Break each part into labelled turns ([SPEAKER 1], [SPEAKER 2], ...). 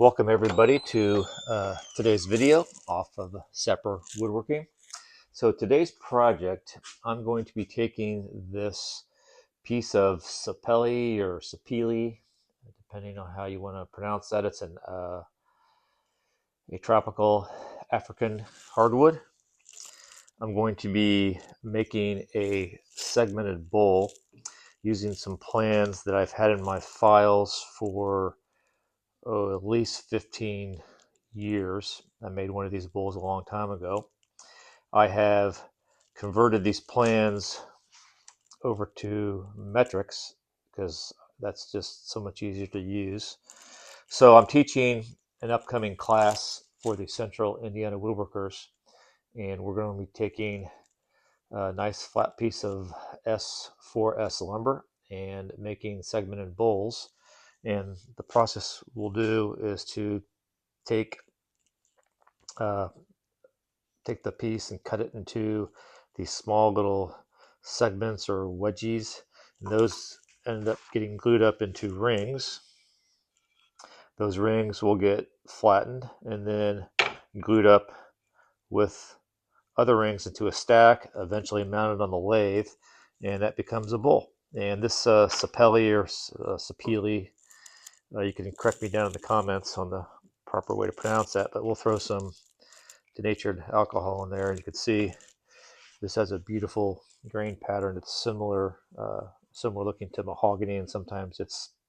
[SPEAKER 1] Welcome everybody to today's video off of Sapele Woodworking. So today's project, I'm going to be taking this piece of Sapele or Sapele, depending on how you want to pronounce that. It's a tropical African hardwood. I'm going to be making a segmented bowl using some plans that I've had in my files for at least 15 years. I made one of these bowls a long time ago. I have converted these plans over to metrics because that's just so much easier to use. So I'm teaching an upcoming class for the Central Indiana Woodworkers, and we're going to be taking a nice flat piece of S4S lumber and making segmented bowls. And the process we'll do is to take uh, take the piece and cut it into these small little segments or wedgies, and those end up getting glued up into rings. Those rings will get flattened and then glued up with other rings into a stack, eventually mounted on the lathe, and that becomes a bowl. And this Sapele or Sapele, you can correct me down in the comments on the proper way to pronounce that, but we'll throw some denatured alcohol in there, and you can see this has a beautiful grain pattern. It's similar looking to mahogany, and sometimes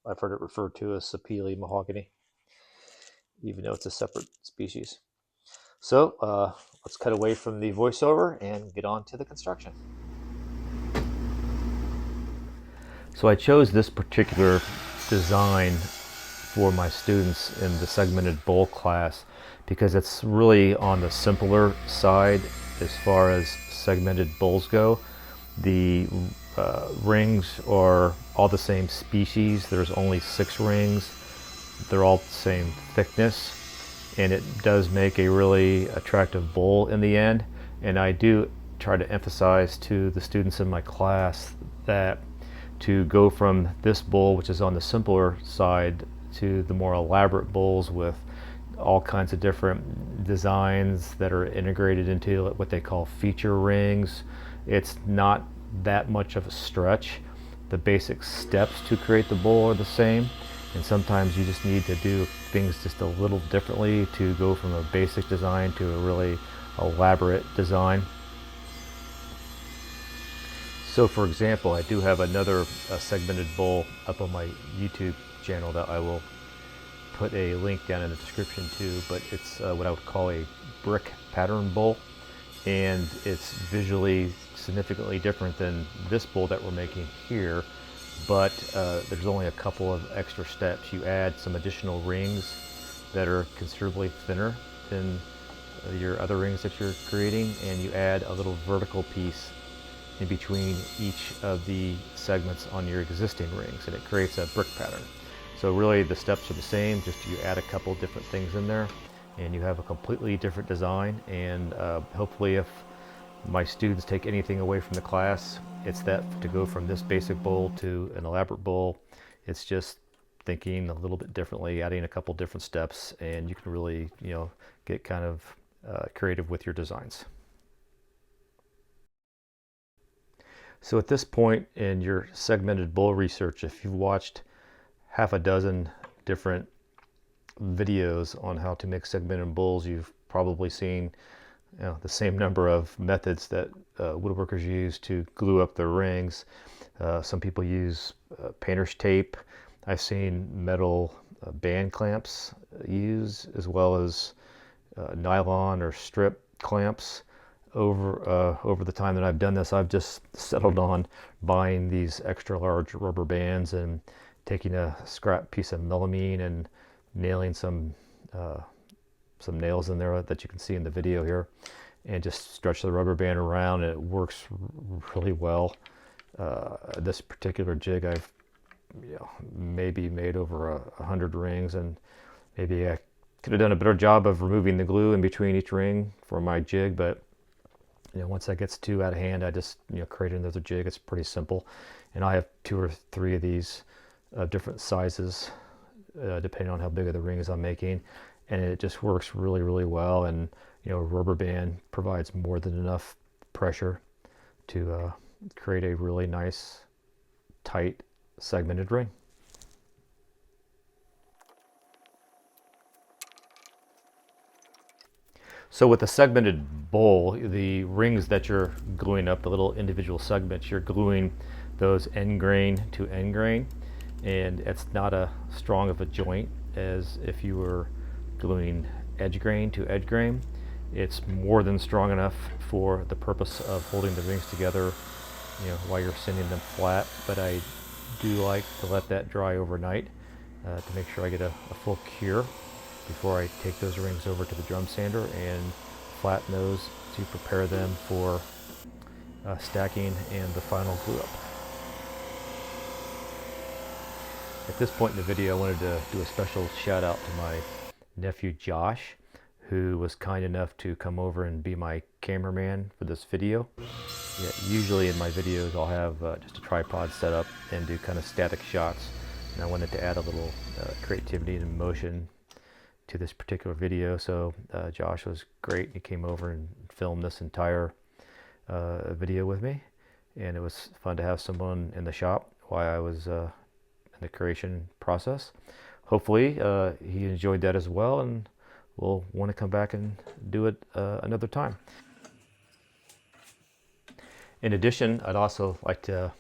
[SPEAKER 1] I've heard it referred to as Sapele mahogany, even though it's a separate species. So let's cut away from the voiceover and get on to the construction. So I chose this particular design for my students in the segmented bowl class because it's really on the simpler side as far as segmented bowls go. The rings are all the same species. There's only 6 rings. They're all the same thickness, and it does make a really attractive bowl in the end. And I do try to emphasize to the students in my class that to go from this bowl, which is on the simpler side, to the more elaborate bowls with all kinds of different designs that are integrated into what they call feature rings. It's not that much of a stretch. The basic steps to create the bowl are the same, and sometimes you just need to do things just a little differently to go from a basic design to a really elaborate design. So for example, I do have another segmented bowl up on my YouTube channel that I will put a link down in the description to, but it's what I would call a brick pattern bowl, and it's visually significantly different than this bowl that we're making here, but there's only a couple of extra steps. You add some additional rings that are considerably thinner than your other rings that you're creating, and you add a little vertical piece in between each of the segments on your existing rings, and it creates a brick pattern. So really the steps are the same, just you add a couple different things in there and you have a completely different design. And hopefully if my students take anything away from the class, it's that to go from this basic bowl to an elaborate bowl, it's just thinking a little bit differently, adding a couple different steps, and you can really, get kind of creative with your designs. So at this point in your segmented bowl research, if you've watched half a dozen different videos on how to make segmented bowls, you've probably seen the same number of methods that woodworkers use to glue up their rings. Some people use painter's tape. I've seen metal band clamps used, as well as nylon or strip clamps. Over the time that I've done this, I've just settled on buying these extra large rubber bands and taking a scrap piece of melamine and nailing some nails in there that you can see in the video here, and just stretch the rubber band around, and it works really well. This particular jig, I've maybe made over 100 rings, and maybe I could have done a better job of removing the glue in between each ring for my jig, but once that gets too out of hand, I just create another jig. It's pretty simple, and I have 2 or 3 of these different sizes depending on how big of the rings I'm making, and it just works really, really well. And a rubber band provides more than enough pressure to create a really nice, tight, segmented ring. So with a segmented bowl, the rings that you're gluing up, the little individual segments, you're gluing those end grain to end grain, and it's not as strong of a joint as if you were gluing edge grain to edge grain. It's more than strong enough for the purpose of holding the rings together, while you're sanding them flat. But I do like to let that dry overnight to make sure I get a full cure before I take those rings over to the drum sander and flatten those to prepare them for stacking and the final glue up. At this point in the video, I wanted to do a special shout out to my nephew Josh, who was kind enough to come over and be my cameraman for this video. Yeah, usually in my videos I'll have just a tripod set up and do kind of static shots, and I wanted to add a little creativity and emotion to this particular video. So Josh was great. He came over and filmed this entire video with me, and it was fun to have someone in the shop while I was in the creation process. Hopefully he enjoyed that as well, and we'll want to come back and do it another time. In addition, I'd also like to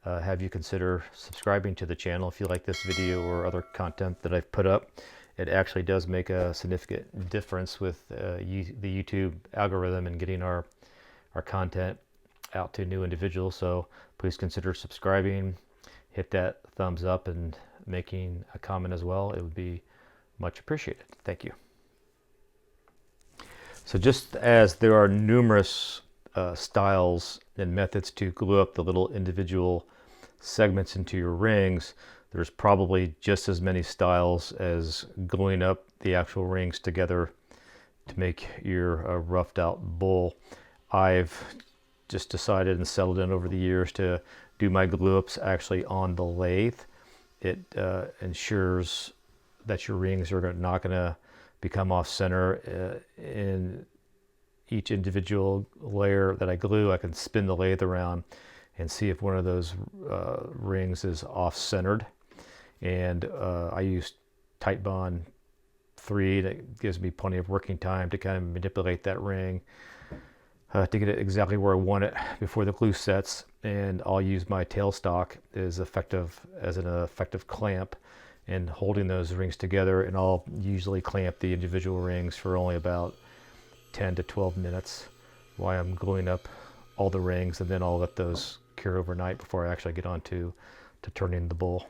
[SPEAKER 1] have you consider subscribing to the channel if you like this video or other content that I've put up. It actually does make a significant difference with the YouTube algorithm and getting our content out to new individuals. So please consider subscribing, hit that thumbs up, and making a comment as well. It would be much appreciated. Thank you. So just as there are numerous styles and methods to glue up the little individual segments into your rings, there's probably just as many styles as gluing up the actual rings together to make your roughed out bowl. I've just decided and settled in over the years to do my glue ups actually on the lathe. It ensures that your rings are not going to become off center. In each individual layer that I glue, I can spin the lathe around and see if one of those rings is off centered. And I use Titebond 3. That gives me plenty of working time to kind of manipulate that ring to get it exactly where I want it before the glue sets. And I'll use my tailstock as an effective clamp in holding those rings together, and I'll usually clamp the individual rings for only about 10 to 12 minutes while I'm gluing up all the rings, and then I'll let those cure overnight before I actually get on to turning the bowl.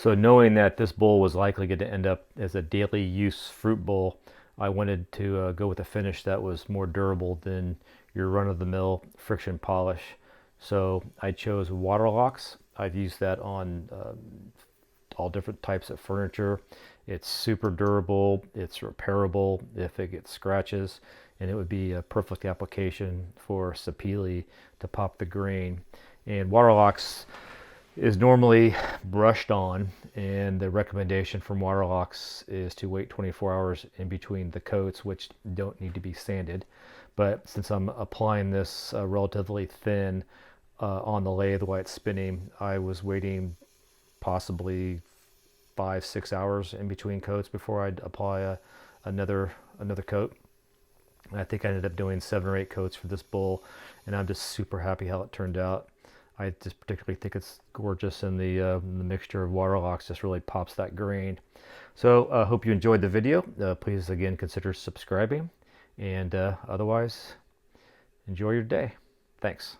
[SPEAKER 1] So knowing that this bowl was likely going to end up as a daily use fruit bowl, I wanted to go with a finish that was more durable than your run-of-the-mill friction polish. So I chose Waterlox. I've used that on all different types of furniture. It's super durable, it's repairable if it gets scratches, and it would be a perfect application for Sapele to pop the grain. And Waterlox is normally brushed on, and the recommendation from Waterlox is to wait 24 hours in between the coats, which don't need to be sanded. But since I'm applying this relatively thin on the lathe while it's spinning, I was waiting possibly 5-6 hours in between coats before I'd apply another coat. And I think I ended up doing 7 or 8 coats for this bowl, and I'm just super happy how it turned out. I just particularly think it's gorgeous, and the mixture of Waterlox just really pops that grain. So I hope you enjoyed the video. Please again consider subscribing, and otherwise enjoy your day. Thanks.